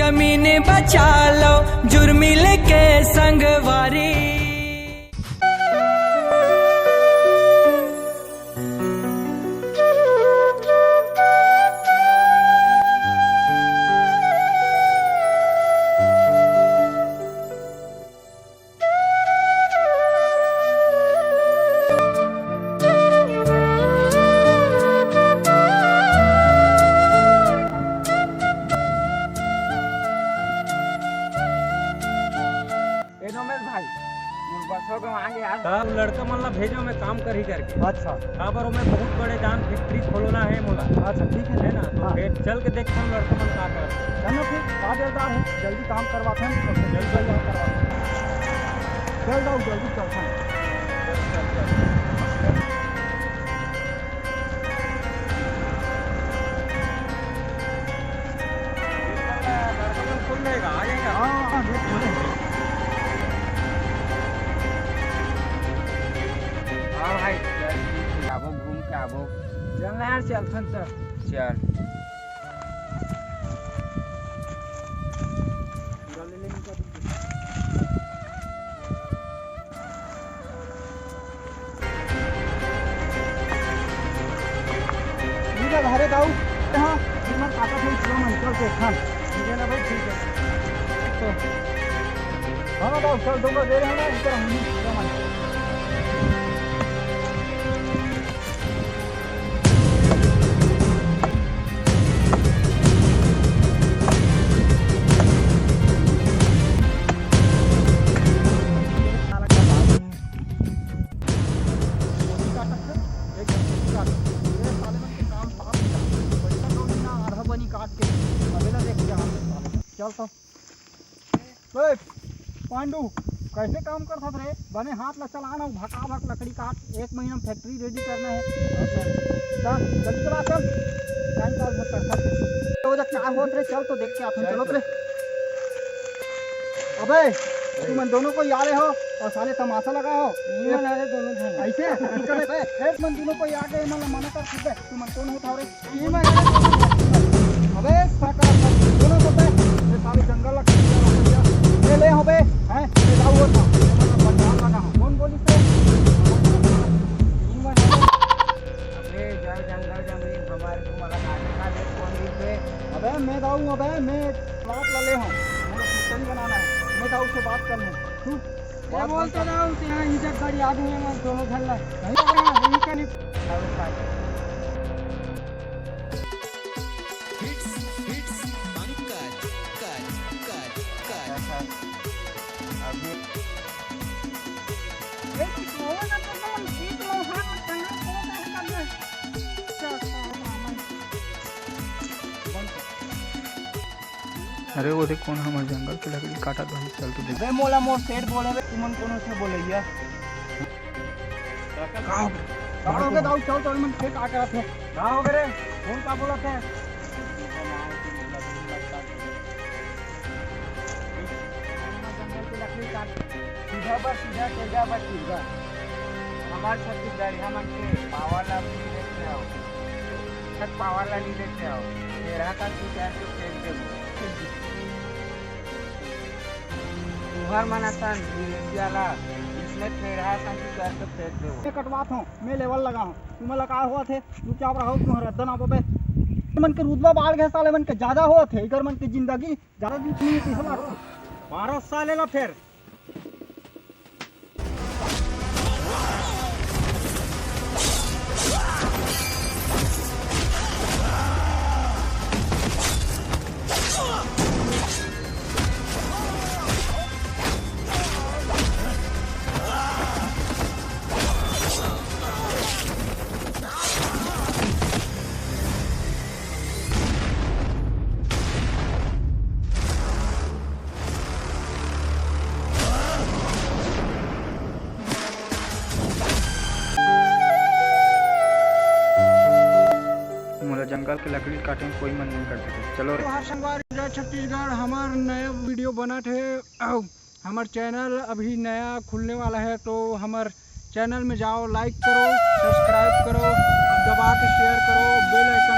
जमीन बचा लो जुर्मिल के संगवारी। लड़का मन ला भेजो मैं काम कर ही करके। अच्छा काबर मैं बहुत बड़े जान फैक्ट्री खोलना है मोला। अच्छा ठीक है ना तो फिर चल के देखते हैं लड़का मन का कर। चलो फिर का देरदार है, जल्दी काम करवाते हैं, सबसे जल्दी करवाते हैं। चल जाओ जल्दी चलते हैं। लड़का मन खुल रहेगा, आ जाएगा। हाँ भाई आबो घूम के आबो। चलना यार, चलते हैं चल ठीक है घरे जाऊ। हाँ मैं काका फिर चलो मंचल के खान। ठीक है ना भाई, ठीक है। तो हाँ जाओ, चल दूंगा दे रहे हैं ना इधर हम। चल तो पांडू कैसे काम करता रे? बने हाथ ला चलाना, भका भक लकड़ी काट, 1 महीना में फैक्ट्री रेडी करना है। चल जल्दी चला, चल टाइम पास मत कर। तो क्या होत रे, चल तो देख के आते हैं। चलो रे। अबे तुम दोनों को यारे हो और साले तमाशा लगा हो। ये वाले दोनों ऐसे चले एक मन दोनों को याद है, मन मना कर खुद तुम कौन होता रे? ये मैं अबे साका दोनों को ये साले जंगल ले हो बे हैं, ये लाओ वो था बंदा लगा कौन बोली से? अबे जय जंगल जमीन हमारे को मला काटे का दे कौन दी पे? अबे मैं दाऊ, अबे मैं बात ले हूं, मुझे सिस्टम बनाना है, मैं दाऊ से बात कर लूं। तू क्या बोलते रहो कि हां इज्जत बड़ी आदमी है, दोनों झल्ला नहीं नहीं कनी अरे वो देख कौन हमारे जंगल के लकड़ी काटा भाई। चल तू देख। बे मोला मोर सेठ बोले रे, तुमन कोनो से बोलैया का हो गए दाऊ? चल तो मन के का करत है? का हो गए रे? कौन का बोलत है? जंगल की लकड़ी काट सीधा बस सीधा तेजा बस सीधा हमार छत्तीसगढ़ हमन के पावर ला भी लेते आओ, तक पावर ला नहीं लेते आओ, तेरा का तू क्या तो फेंक दे तुहर मनासन वाला इसमें तेरा सन तू क्या तो फेंक दे। मैं कटवात हूं, मैं लेवल लगा हूं, तुम लगा हुआ थे चुपचाप रहो। तुम रद्दन आप बे मन के रुतबा बाढ़ गए साले मन के ज्यादा हुआ थे, इधर मन की जिंदगी ज्यादा दिन नहीं थी हमारा 12 साल ला फिर जंगल के लकड़ी काटे में कोई मन नहीं करते थे। चलो रे। जय छत्तीसगढ़, हमार नया वीडियो बना थे। हमार चैनल अभी नया खुलने वाला है, तो हमार चैनल में जाओ, लाइक करो, सब्सक्राइब करो, दबा के शेयर करो, बेल आइकन